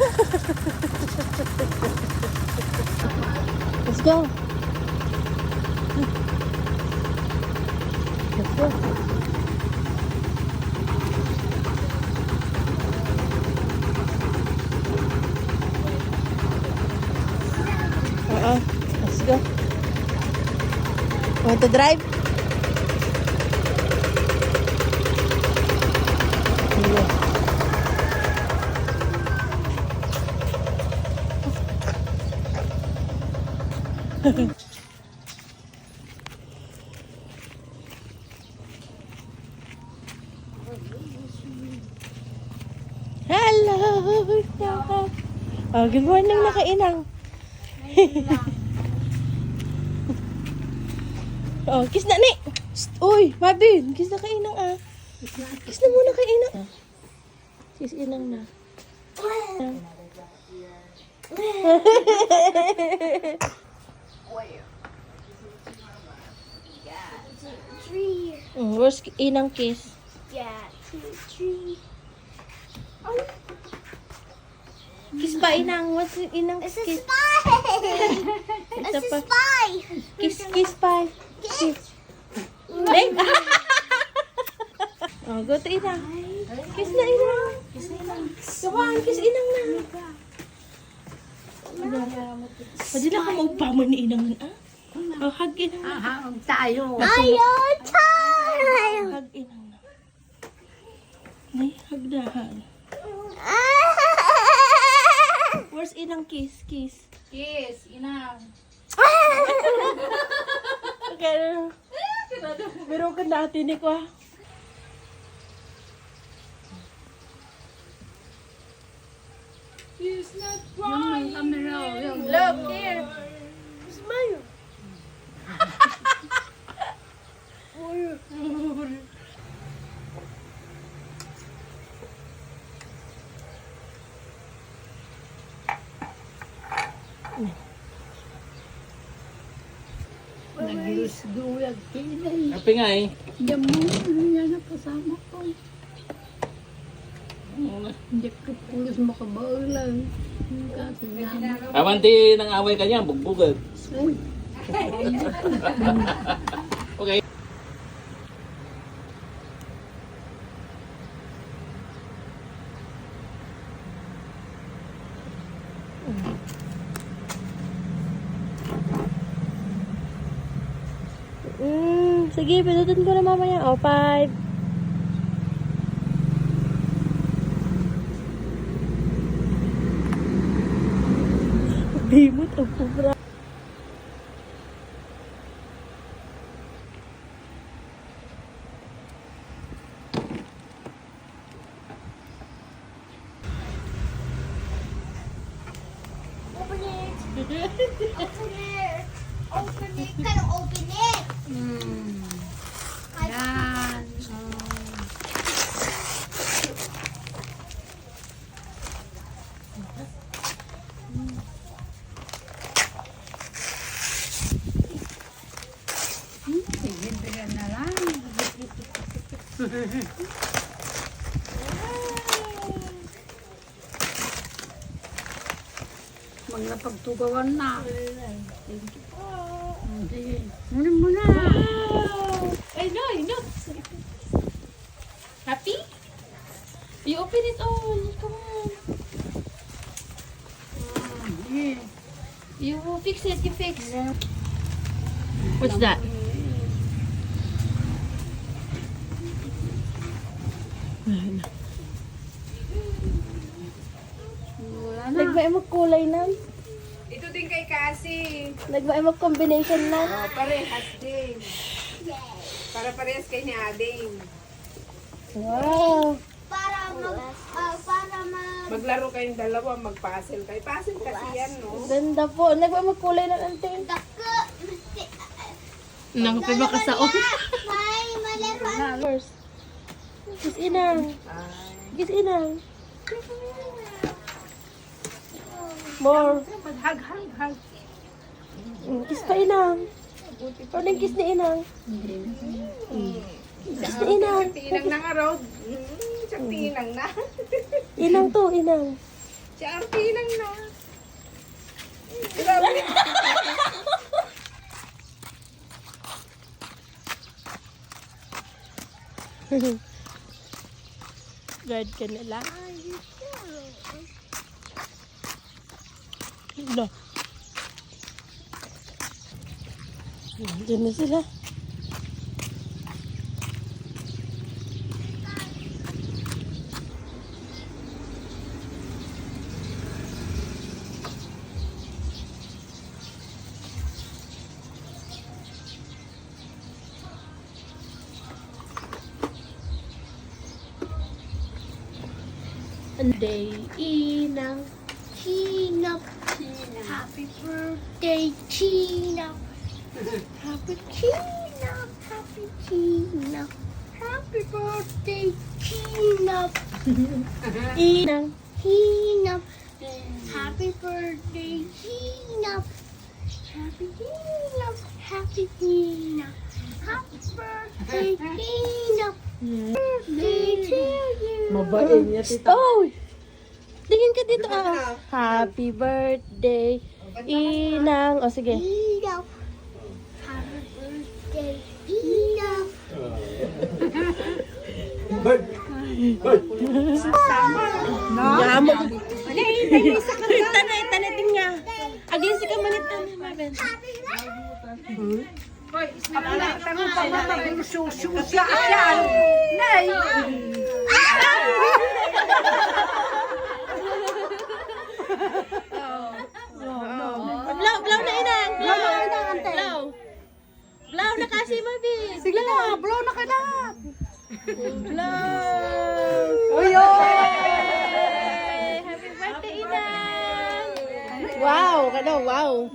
Let's go. Let's go. Let's go. Want to drive? Hello! Oh, good morning na kainang. Oh, kiss na ni. Uy, Mabin, kiss na kainang ah. Kiss na muna kainang. Kiss inang na. Where's inang kiss? Yeah, 2, 3. Kiss pa inang. What's inang It's a kiss? spy! It's It's a a spy! Kiss pa. Kiss. Leg. Oh, go to inang. Kiss na inang. Come on, kiss inang na. Pwede na ka maugpamon ni inang ah. Oh, hug inang na. Hahawag tayo. Ayaw tayo! Hug inang na. Ay, hug na hug. Where's inang kiss? Kiss. Kiss, inang. Okay. Pero ka natin ko ah. He's not crying. Yung camera, yung Look here. Smile. nagirus-guyag kinay. Api nga eh. Diyan mo, yan na kasama ko. Hindi ko pulos makabaulan. Kasi naman. Awanti ng away kanya, bugbugad. Ay, Okay. Sige, pinutin ko na mamaya. O, 5. Bimot ang pubra. Open it! Open it! Open it! Gotta open it! yan. Sige, na lang. Mga pagtugawan na. Sige. Ano mo na? I know. Happy? You open it all. Come on. Sige. You fix it. You fix. What's that? Wala na. Nagbae magkulay na. Ito din kay Cassie. Nagbae mag-combination na. Oh, parehas din. Para parehas kay ni Ading. Wow. Para mag... Maglaro kayong dalawa, mag-puzzle kayo. Puzzle kasi yan, no? Ganda po. Nagbae magkulay na natin. Dako! Nang pa ka sa May malaruan. First. Kiss inang. Kiss inang. More. Hug. Kiss pa inang. Parang kiss ni inang. Kiss ni inang. Tinang na nga, Rod. Siya tinang na. Inang to, inang. Si Auntie lang na. Guard ka na lang. Hala. Diyan na sila. Day inang Chinap. Happy birthday, Chinap. Happy Chinap. Happy Chinap. Happy birthday, Chinap. inang Chinap. Happy birthday, Chinap. Happy Chinap. Happy Chinap. Happy birthday, Chinap. Birthday to you. Mabait niya, tita. Oh! Tingin ka dito ah. Happy birthday, inang. O sige. Chinap. Happy birthday, Chinap. Yamo. Tanay, tanatin nga. Agin si ka manit tanay, Mabel. Tanong pa ba maging susya yan? Nay! Blow, blow na inang. Blow na inang, ante. Blow. Blow na kasi, Mabel. Sige na, blow na ka na. Blow. Uy, Happy birthday, inang. Wow, wow.